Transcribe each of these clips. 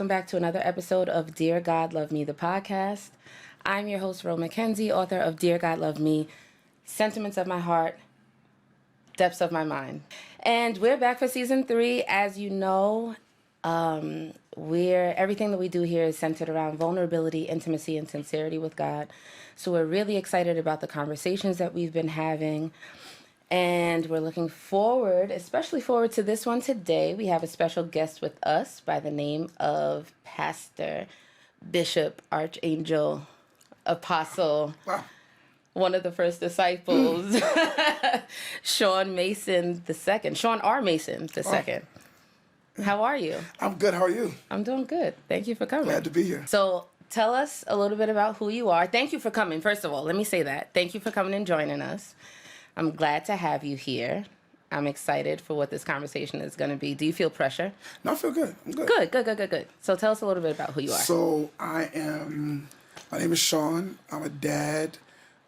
welcome back to another episode of Dear God Love Me, the podcast. I'm your host, Ro McKenzie, author of Dear God Love Me, Sentiments of My Heart, Depths of My Mind. And we're back for season 3. As you know, everything that we do here is centered around vulnerability, intimacy, and sincerity with God. So we're really excited about the conversations that we've been having. And we're looking forward, especially forward to this one today. We have a special guest with us by the name of Pastor, Bishop, Archangel, Apostle, one of the first disciples, Shawn Mason II. Shawn R. Mason II. How are you? I'm good. How are you? I'm doing good. Thank you for coming. Glad to be here. So tell us a little bit about who you are. Thank you for coming. First of all, let me say that. Thank you for coming and joining us. I'm glad to have you here. I'm excited for what this conversation is going to be. Do you feel pressure? No, I feel good. I'm good. Good. So tell us a little bit about who you are. So my name is Shawn. I'm a dad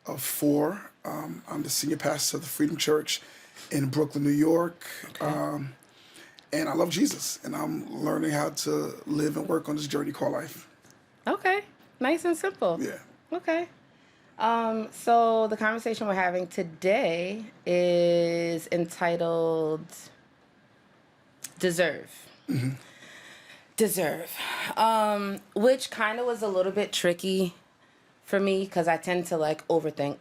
of 4. I'm the senior pastor of the Freedom Church in Brooklyn, New York. Okay. And I love Jesus. And I'm learning how to live and work on this journey called life. Okay. Nice and simple. Yeah. Okay. So the conversation we're having today is entitled Deserve. Mm-hmm. Deserve. Which kind of was a little bit tricky for me because I tend to overthink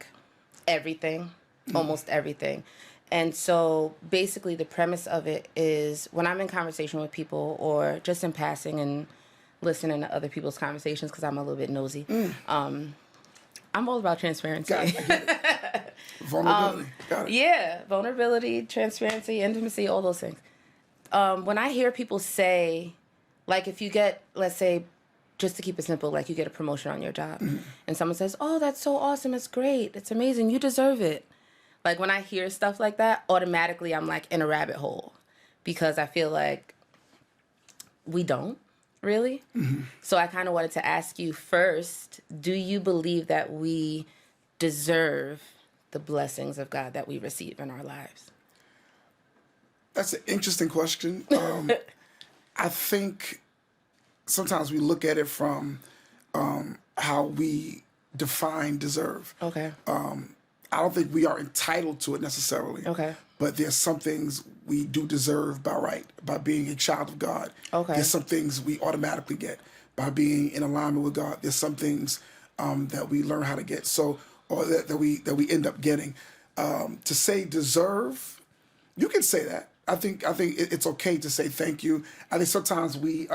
everything, almost everything. And so basically the premise of it is when I'm in conversation with people or just in passing and listening to other people's conversations because I'm a little bit nosy, I'm all about transparency. Got it. Vulnerability. Got it. Yeah, vulnerability, transparency, intimacy, all those things. When I hear people say, if you get, let's say, just to keep it simple, you get a promotion on your job, and someone says, "Oh, that's so awesome! It's great! It's amazing! You deserve it." When I hear stuff like that, automatically I'm in a rabbit hole because I feel like we don't. Really? Mm-hmm. So I kind of wanted to ask you first, do you believe that we deserve the blessings of God that we receive in our lives? That's an interesting question. I think sometimes we look at it from how we define deserve. Okay. I don't think we are entitled to it necessarily. Okay. But there's some things we do deserve by right, by being a child of God. Okay. There's some things we automatically get by being in alignment with God. There's some things that we learn how to get, or that we end up getting. To say deserve, you can say that. I think it's okay to say thank you. I think sometimes we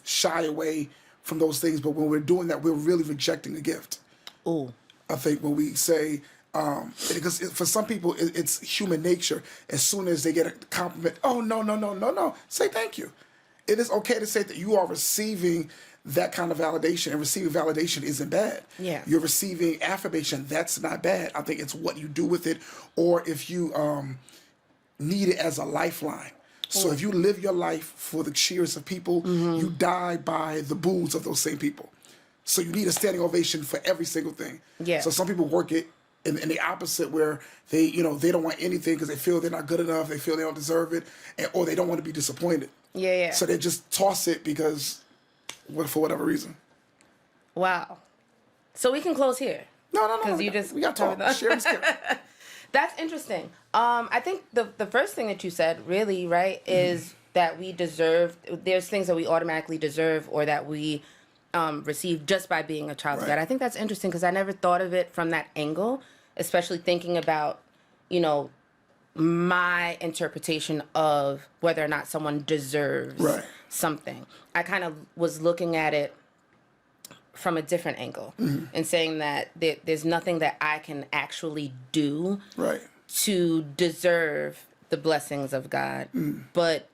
shy away from those things, but when we're doing that, we're really rejecting a gift. Ooh. I think when we say, because for some people it's human nature. As soon as they get a compliment, oh no, say thank you. It is okay to say that you are receiving that kind of validation, and receiving validation isn't bad. Yeah, you're receiving affirmation. That's not bad. I think it's what you do with it, or if you need it as a lifeline. So if you live your life for the cheers of people, you die by the boos of those same people. So you need a standing ovation for every single thing. Yeah. So some people work it in the opposite, where they don't want anything because they feel they're not good enough, they feel they don't deserve it, or they don't want to be disappointed. Yeah. So they just toss it because, for whatever reason. Wow. So we can close here. No. Because we got to talk. Share and skip. That's interesting. I think the first thing that you said, really, right, is that we deserve. There's things that we automatically deserve, or that we receive just by being a child of God. I think that's interesting because I never thought of it from that angle, especially thinking about, my interpretation of whether or not someone deserves something. I kind of was looking at it from a different angle and saying that there's nothing that I can actually do to deserve the blessings of God, but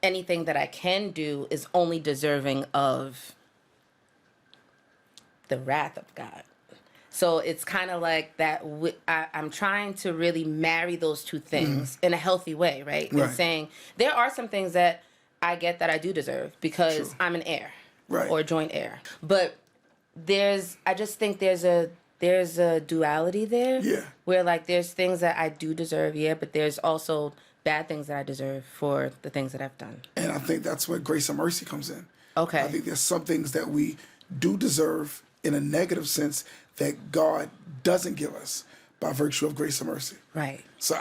anything that I can do is only deserving of the wrath of God. So it's kind of like that. I'm trying to really marry those two things in a healthy way, right? And saying there are some things that I get that I do deserve because I'm an heir or a joint heir. But I just think there's a duality there. Yeah. Where there's things that I do deserve, but there's also bad things that I deserve for the things that I've done. And I think that's where grace and mercy comes in. Okay. I think there's some things that we do deserve in a negative sense that God doesn't give us by virtue of grace and mercy. Right. So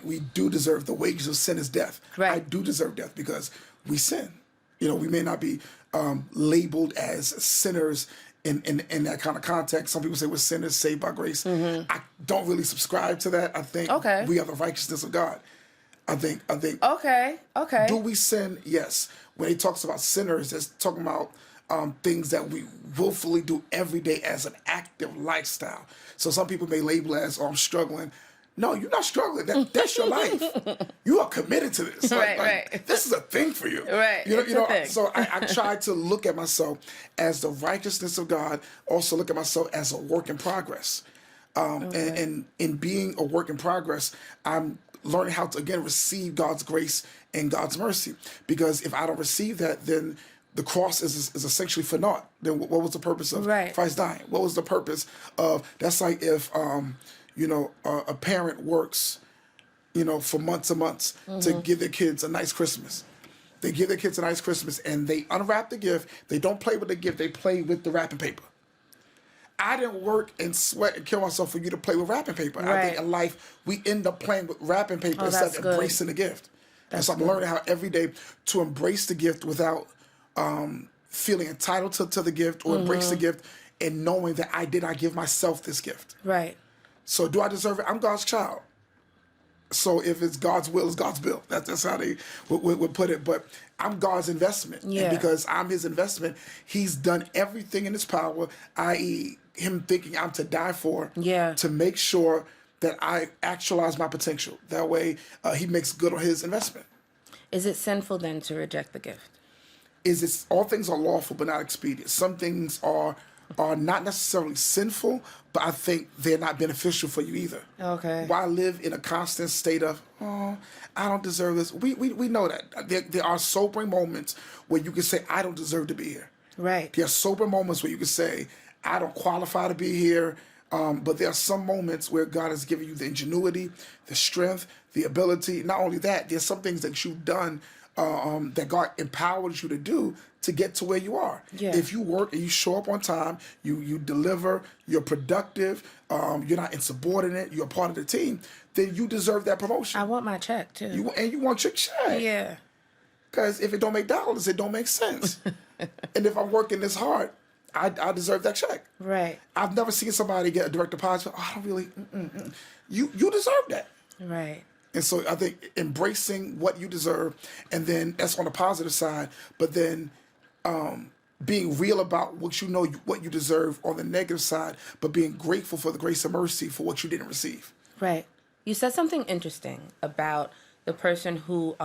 we do deserve, the wages of sin is death. Right. I do deserve death because we sin. You know, we may not be labeled as sinners in that kind of context. Some people say we're sinners saved by grace. I don't really subscribe to that. I think we are the righteousness of God. I think. Okay. Do we sin? Yes. When he talks about sinners, it's talking about things that we willfully do every day as an active lifestyle. So some people may label it as, "Oh, I'm struggling." No, you're not struggling. That's your life. You are committed to this. Right. This is a thing for you. Right. You know. Thing. So I try to look at myself as the righteousness of God. Also look at myself as a work in progress. And in being a work in progress, I'm learning how to again receive God's grace and God's mercy. Because if I don't receive that, then the cross is essentially for naught. Then what was the purpose of Christ dying? What was the purpose of? That's like if a parent works, for months and months to give their kids a nice Christmas. They give their kids a nice Christmas and they unwrap the gift. They don't play with the gift. They play with the wrapping paper. I didn't work and sweat and kill myself for you to play with wrapping paper. Right. I think in life, we end up playing with wrapping paper instead of embracing the gift. And so I'm learning how every day to embrace the gift without feeling entitled to the gift or embrace the gift and knowing that I did not give myself this gift. Right. So do I deserve it? I'm God's child. So if it's God's will, it's God's bill. That's how they would put it. But I'm God's investment. Yeah. And because I'm his investment, he's done everything in his power, i.e. him thinking I'm to die for, to make sure that I actualize my potential. That way he makes good on his investment. Is it sinful then to reject the gift? All things are lawful but not expedient. Some things are not necessarily sinful, but I think they're not beneficial for you either. Okay. Why live in a constant state of, oh, I don't deserve this? We know that. There are sobering moments where you can say, I don't deserve to be here. Right. There are sober moments where you can say, I don't qualify to be here. But there are some moments where God has given you the ingenuity, the strength, the ability. Not only that, there's some things that you've done that God empowers you to do to get to where you are. Yeah. If you work and you show up on time, you deliver, you're productive, you're not insubordinate, you're a part of the team, then you deserve that promotion. I want my check too. You want your check. Yeah. Because if it don't make dollars, it don't make sense. And if I'm working this hard, I deserve that check. Right. I've never seen somebody get a direct deposit. Oh, I don't really. You deserve that. Right. And so I think embracing what you deserve, and then that's on the positive side, but then being real about what you deserve on the negative side, but being grateful for the grace and mercy for what you didn't receive. Right. You said something interesting about the person who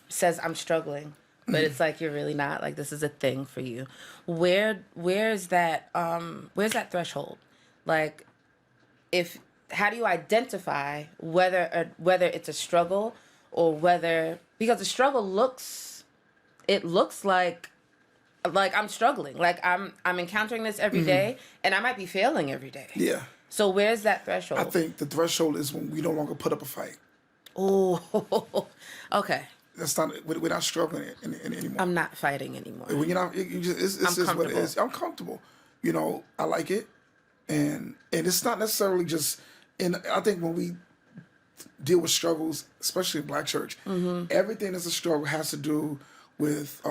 says, I'm struggling, but it's like you're really not. Like, this is a thing for you. Where's that threshold? Like, how do you identify whether it's a struggle or because the struggle looks like I'm struggling, like I'm encountering this every day, and I might be failing every day. Yeah. So where's that threshold? I think the threshold is when we no longer put up a fight. Oh, okay. That's not. We're not struggling anymore. I'm not fighting anymore. When you're not, it's just what it is. I'm comfortable. I like it, and it's not necessarily just. And I think when we deal with struggles, especially in Black church, everything that's a struggle has to do with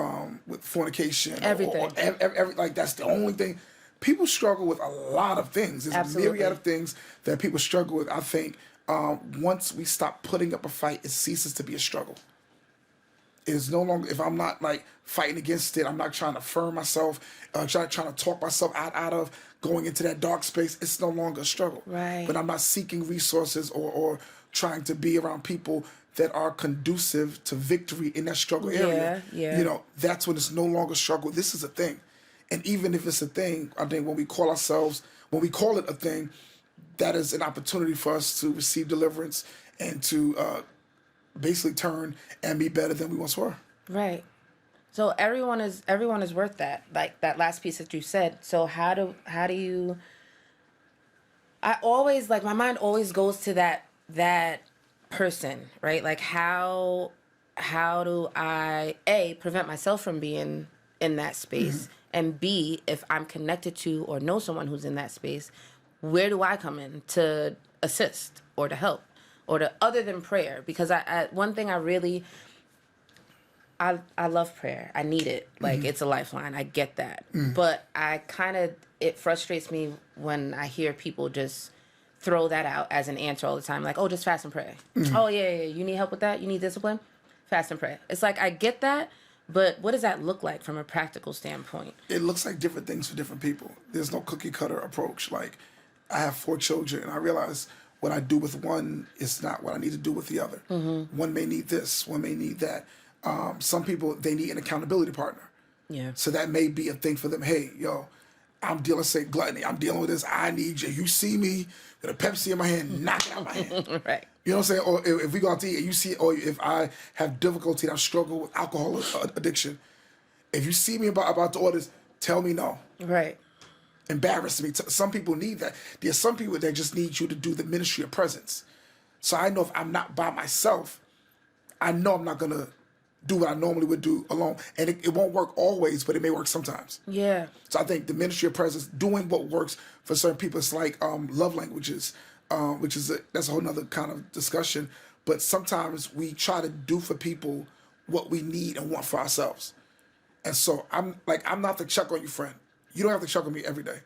fornication. Everything. Like that's the only thing. People struggle with a lot of things. There's Absolutely. a myriad of things that people struggle with. I think once we stop putting up a fight, it ceases to be a struggle. It is no longer, if I'm not like fighting against it, I'm not trying to affirm myself, trying to talk myself out of going into that dark space, it's no longer a struggle. Right. But I'm not seeking resources or trying to be around people that are conducive to victory in that struggle area. Yeah. That's when it's no longer a struggle. This is a thing. And even if it's a thing, I think when we call it a thing, that is an opportunity for us to receive deliverance and to basically turn and be better than we once were. Right. So everyone is worth that. Like that last piece that you said. So how do you? I always my mind always goes to that person, right? Like how do I prevent myself from being in that space? And B, if I'm connected to or know someone who's in that space, where do I come in to assist or to help or to, other than prayer? Because one thing I really, I love prayer. I need it. Like, it's a lifeline. I get that. But it frustrates me when I hear people just throw that out as an answer all the time. Like, oh, just fast and pray. Oh, yeah. You need help with that? You need discipline? Fast and pray. It's like, I get that, but what does that look like from a practical standpoint? It looks like different things for different people. There's no cookie cutter approach. Like, I have 4 children, and I realize what I do with one is not what I need to do with the other. One may need this, one may need that. Some people, they need an accountability partner. Yeah. So that may be a thing for them. Hey, yo, I'm dealing, say, gluttony. I'm dealing with this. I need you. You see me with a Pepsi in my hand, knock it out my hand. Right. You know what I'm saying? Or if we go out to eat and you see, or if I have difficulty and I struggle with alcohol addiction, if you see me about to order this, tell me no. Right. Embarrass me. Some people need that. There's some people that just need you to do the ministry of presence. So I know if I'm not by myself, I know I'm not going to do what I normally would do alone. And it won't work always, but it may work sometimes. Yeah. So I think the ministry of presence, doing what works for certain people, it's like love languages, which is that's a whole nother kind of discussion. But sometimes we try to do for people what we need and want for ourselves. And so I'm not the check on you friend. You don't have to check on me every day.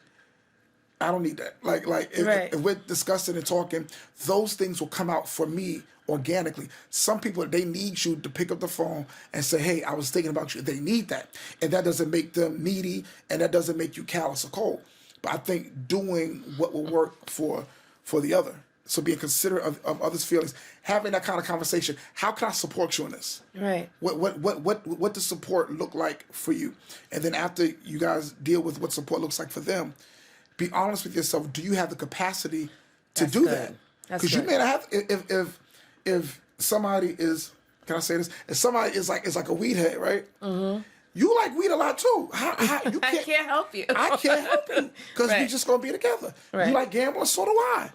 I don't need that. If we're discussing and talking, those things will come out for me organically. Some people, they need you to pick up the phone and say, hey, I was thinking about you. They need that. And that doesn't make them needy, and that doesn't make you callous or cold. But I think doing what will work for the other. So being considerate of others' feelings, having that kind of conversation. How can I support you in this? Right. What does support look like for you? And then after you guys deal with what support looks like for them, be honest with yourself. Do you have the capacity to do that? Because you may not have. If somebody is, can I say this? If somebody is like a weed head, right? Mm-hmm. You like weed a lot too. You I can't help you. I can't help you because we're just gonna be together. Right. You like gambling, so do I.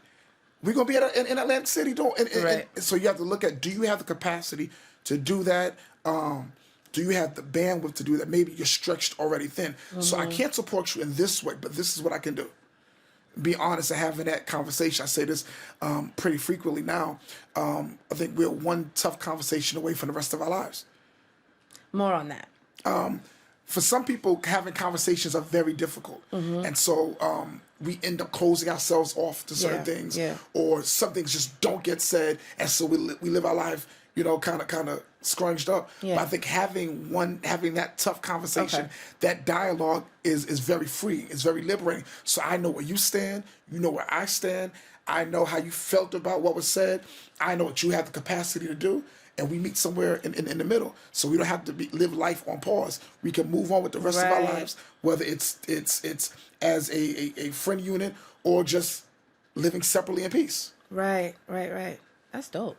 We're gonna be in Atlantic City doing. And so you have to look at: do you have the capacity to do that? Do you have the bandwidth to do that? Maybe you're stretched already thin. Mm-hmm. So I can't support you in this way, but this is what I can do. Be honest and having that conversation. I say this pretty frequently now. I think we're one tough conversation away from the rest of our lives. More on that. For some people, having conversations are very difficult. Mm-hmm. And so we end up closing ourselves off to certain things. Or some things just don't get said. And so we live our life, kind of scrunched up. Yeah. But I think having that tough conversation, that dialogue is very free. It's very liberating. So I know where you stand. You know where I stand. I know how you felt about what was said. I know what you have the capacity to do. And we meet somewhere in the middle. So we don't have to live life on pause. We can move on with the rest of our lives, whether it's as a friend unit or just living separately in peace. Right. That's dope.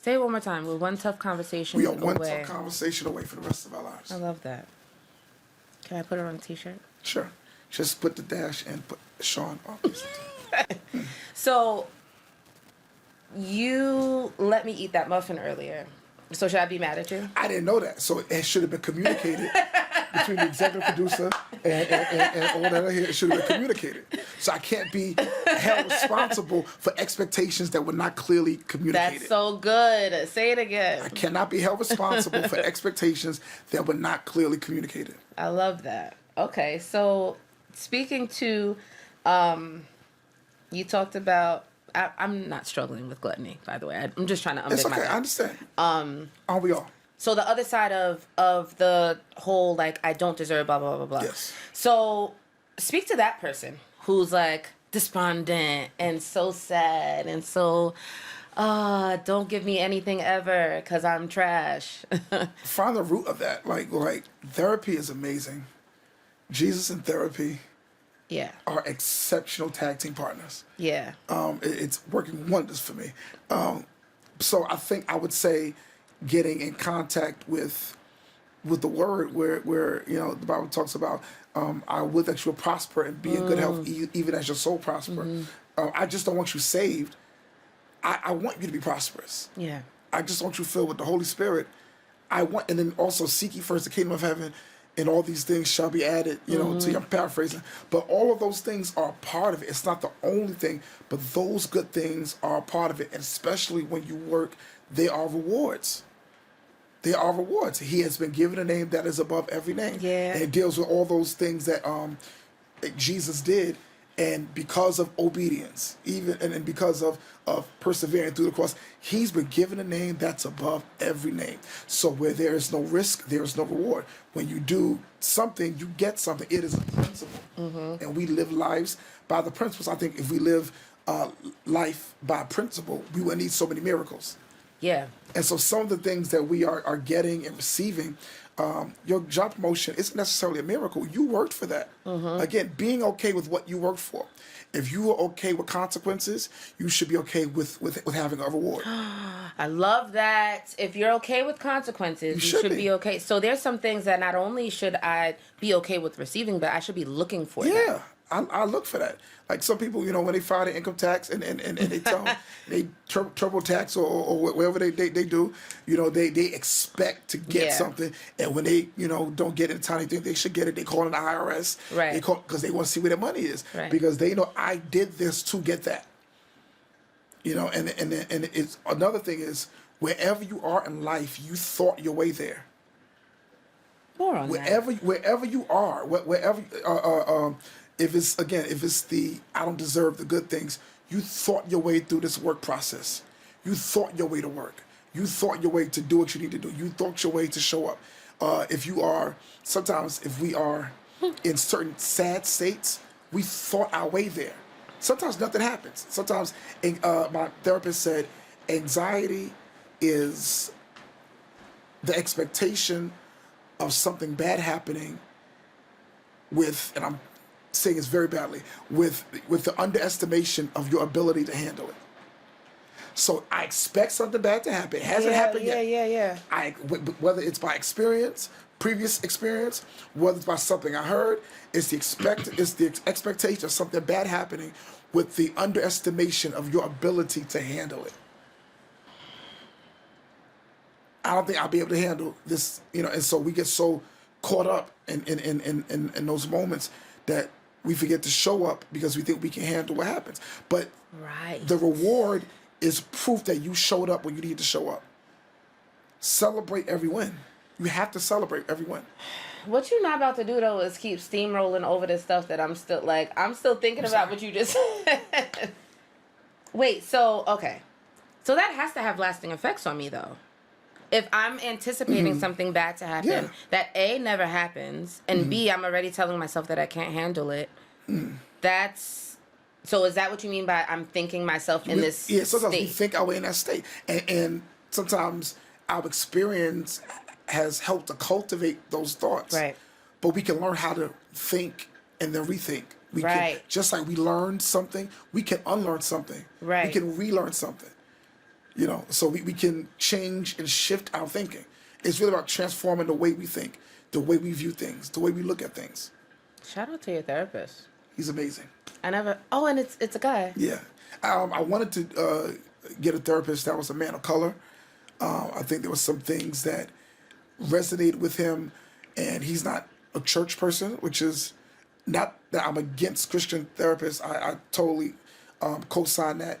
Say it one more time. We're one tough conversation away. We are one tough conversation away for the rest of our lives. I love that. Can I put it on a t-shirt? Sure. Just put the dash and put Shawn on. So you let me eat that muffin earlier. So should I be mad at you? I didn't know that. So it should have been communicated between the executive producer and all that here. It should have been communicated. So I can't be held responsible for expectations that were not clearly communicated. That's so good. Say it again. I cannot be held responsible for expectations that were not clearly communicated. I love that. Okay, so speaking to, you talked about, I'm not struggling with gluttony, by the way. I'm just trying to It's okay, I understand. Aren't we all? So the other side of the whole, like, I don't deserve blah, blah, blah, blah. Yes. So speak to that person who's, like, despondent and so sad and so, don't give me anything ever because I'm trash. Find the root of that. Like therapy is amazing. Jesus and therapy are exceptional tag team partners. Yeah. It's working wonders for me. So I think I would say getting in contact with the word where the Bible talks about I would that you will prosper and be in good health even as your soul prosper. Mm-hmm. I just don't want you saved. I want you to be prosperous. Yeah. I just want you filled with the Holy Spirit. I want, and then also seek ye first the kingdom of heaven, and all these things shall be added. You know, to you, I'm paraphrasing, but all of those things are part of it. It's not the only thing, but those good things are a part of it. And especially when you work, they are rewards. They are rewards. He has been given a name that is above every name. Yeah. And it deals with all those things that Jesus did, and because of obedience, even and because of persevering through the cross, he's been given a name that's above every name. So where there is no risk, there is no reward. When you do something, you get something. It is a principle, and we live lives by the principles. I think if we live life by principle, we would need so many miracles. Yeah. And so some of the things that we are getting and receiving, your job promotion isn't necessarily a miracle. You worked for that. Again, being okay with what you worked for. If you are okay with consequences, you should be okay with having a reward. I love that. If you're okay with consequences, you should be okay. So there's some things that not only should I be okay with receiving, but I should be looking for them. Yeah. I look for that. Like some people, you know, when they file their income tax and they tell them they turbo tax or whatever they do, you know, they expect to get something, and when they, you know, don't get it in time, they think they should get it. They call it the IRS, right? They call because they want to see where their money is, right? Because they know I did this to get that, you know. And it's another thing is wherever you are in life, you thought your way there. More on wherever you are, wherever. If it's the I don't deserve the good things, you thought your way through this work process. You thought your way to work. You thought your way to do what you need to do. You thought your way to show up. If we are in certain sad states, we thought our way there. Sometimes nothing happens. Sometimes my therapist said anxiety is the expectation of something bad happening and I'm saying this very badly, with the underestimation of your ability to handle it. So I expect something bad to happen. It hasn't happened yet. Yeah. Whether it's by experience, previous experience, whether it's by something I heard, it's the expectation of something bad happening with the underestimation of your ability to handle it. I don't think I'll be able to handle this, you know, and so we get so caught up in those moments that we forget to show up because we think we can handle what happens. But the reward is proof that you showed up when you need to show up. Celebrate every win. You have to celebrate every win. What you're not about to do though is keep steamrolling over this stuff that I'm still thinking about what you just said. Wait, so okay. So that has to have lasting effects on me though. If I'm anticipating something bad to happen, that A, never happens, and B, I'm already telling myself that I can't handle it, so is that what you mean by I'm thinking myself in this state? Yeah, sometimes we think our way in that state. And sometimes our experience has helped to cultivate those thoughts. Right. But we can learn how to think and then rethink. We can, just like we learned something, we can unlearn something. Right. We can relearn something. You know, so we can change and shift our thinking. It's really about transforming the way we think, the way we view things, the way we look at things. Shout out to your therapist. He's amazing. And it's a guy. Yeah. I wanted to get a therapist that was a man of color. I think there were some things that resonated with him, and he's not a church person, which is not that I'm against Christian therapists. I totally co-sign that.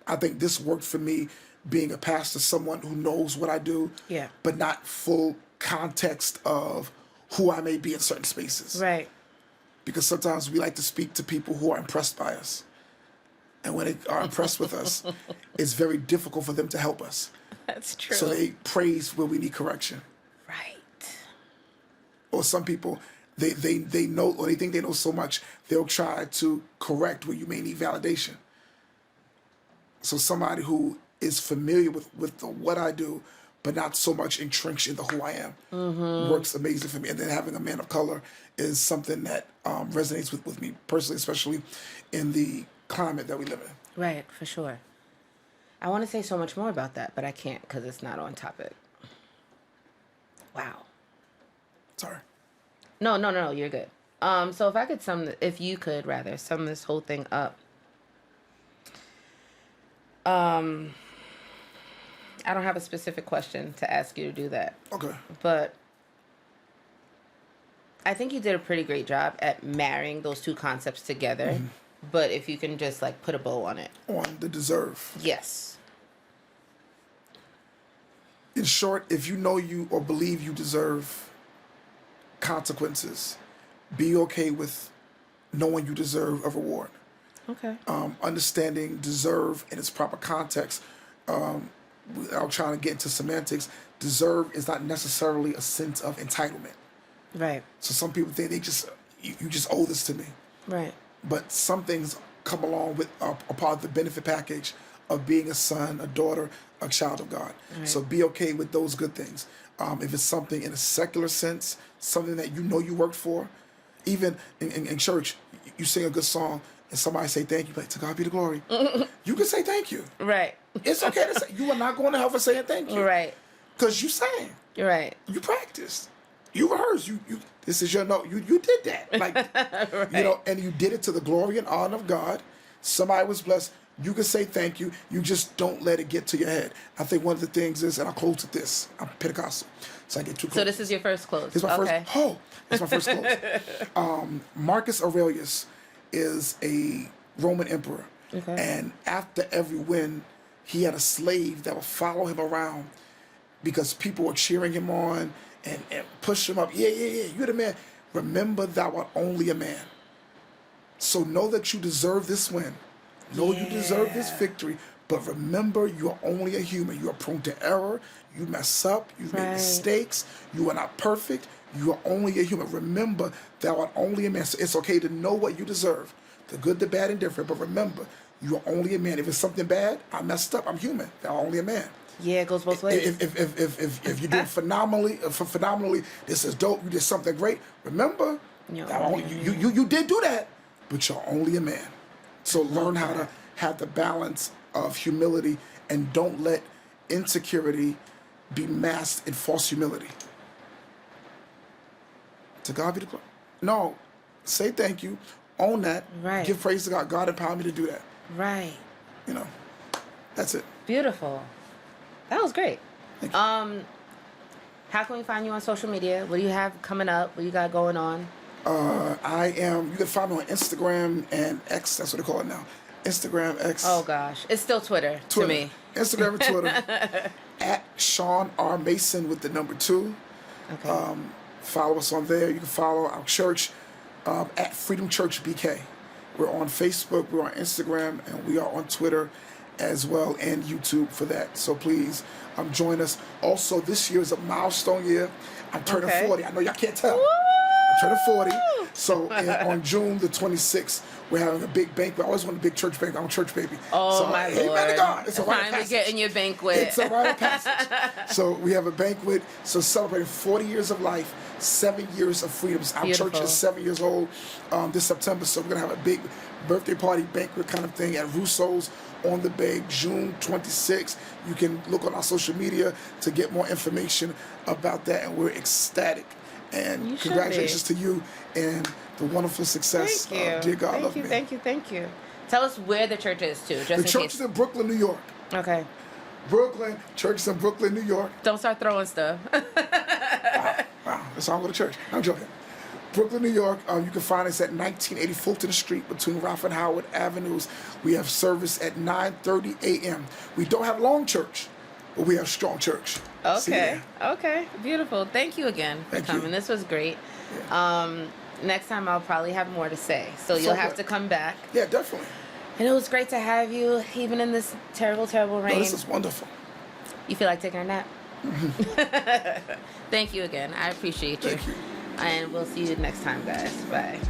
I think this worked for me, being a pastor, someone who knows what I do, but not full context of who I may be in certain spaces. Right. Because sometimes we like to speak to people who are impressed by us. And when they are impressed with us, it's very difficult for them to help us. That's true. So they praise where we need correction. Right. Or some people, they know, or they think they know so much, they'll try to correct where you may need validation. So somebody who is familiar with what I do, but not so much entrenched into who I am, works amazing for me. And then having a man of color is something that resonates with me personally, especially in the climate that we live in. Right, for sure. I want to say so much more about that, but I can't because it's not on topic. Wow. Sorry. No, you're good. So if you could sum this whole thing up. I don't have a specific question to ask you to do that. Okay. But I think you did a pretty great job at marrying those two concepts together. Mm-hmm. But if you can just like put a bow on it. On the deserve. Yes. In short, if you know you or believe you deserve consequences, be okay with knowing you deserve a reward. Okay. Understanding deserve in its proper context. Without trying to get into semantics, deserve is not necessarily a sense of entitlement. Right. So some people think you just owe this to me. Right. But some things come along with a part of the benefit package of being a son, a daughter, a child of God. Right. So be okay with those good things. If it's something in a secular sense, something that you know you worked for, even in church, you sing a good song and somebody say thank you, but to God be the glory. You can say thank you. Right. It's okay to say. You are not going to hell for saying thank you. Right. Because you sang. Right. You practiced. You rehearsed. You. This is your note. You did that. Like, right. You know, and you did it to the glory and honor of God. Somebody was blessed. You can say thank you. You just don't let it get to your head. I think one of the things is, and I'll close with this. I'm Pentecostal, so I get too close. So this is your first close. This is my first. Oh, that's my first close. Marcus Aurelius is a Roman emperor, and after every win, he had a slave that would follow him around because people were cheering him on and push him up. Yeah, you're the man. Remember, thou art only a man. So know that you deserve this win. Know you deserve this victory. But remember, you are only a human. You are prone to error. You mess up. You make mistakes. You are not perfect. You are only a human. Remember, thou art only a man. So it's okay to know what you deserve. The good, the bad, and different. But remember, you are only a man. If it's something bad, I messed up. I'm human. Thou art only a man. Yeah, it goes both ways. If you do phenomenally, this is dope. You did something great. Remember, you did do that, but you're only a man. So learn how to have the balance of humility and don't let insecurity be masked in false humility. To God be the glory. No, say thank you, own that, give praise to God. God empowered me to do that. Right. You know, that's it. Beautiful. That was great. Thank you. How can we find you on social media? What do you have coming up? What you got going on? You can find me on Instagram and X, that's what they call it now. Instagram, X. Oh gosh. It's still Twitter. To me. Instagram and Twitter. At Shawn R. Mason with the number 2. Okay. Follow us on there. You can follow our church at Freedom Church BK. We're on Facebook, we're on Instagram, and we are on Twitter as well, and YouTube for that. So please join us. Also, this year is a milestone year. I'm turning 40. I know y'all can't tell. Woo! I'm turning 40. So on June the 26th, we're having a big banquet. I always want a big church banquet. I'm a church baby. Oh, so, my Lord. Lord. God. It's a rite of Finally passage. getting your banquet. It's a rite of passage. So we have a banquet. So celebrating 40 years of life, 7 years of freedoms. Our Beautiful. church is 7 years old this September. So we're going to have a big birthday party banquet kind of thing at Russo's on the Bay, June 26th. You can look on our social media to get more information about that. And we're ecstatic. And congratulations to you and the wonderful success. Thank you. Dear God, love me. Thank you. Tell us where the church is, too, just in The case. church is in Brooklyn, New York. Okay. Brooklyn. Church is in Brooklyn, New York. Don't start throwing stuff. Wow. That's how I'm going to church. I'm joking. Brooklyn, New York. You can find us at 1980 Fulton Street between Ralph and Howard Avenues. We have service at 9:30 a.m. We don't have long church, but we have strong church. Okay. Okay. Beautiful. Thank you again for Thank you. coming. This was great. Yeah. Next time I'll probably have more to say. So you'll have to come back. Yeah, definitely. And it was great to have you, even in this terrible, terrible rain. No, this is wonderful. You feel like taking a nap? Mm-hmm. Thank you again. I appreciate you. Thank you. And we'll see you next time, guys. Bye.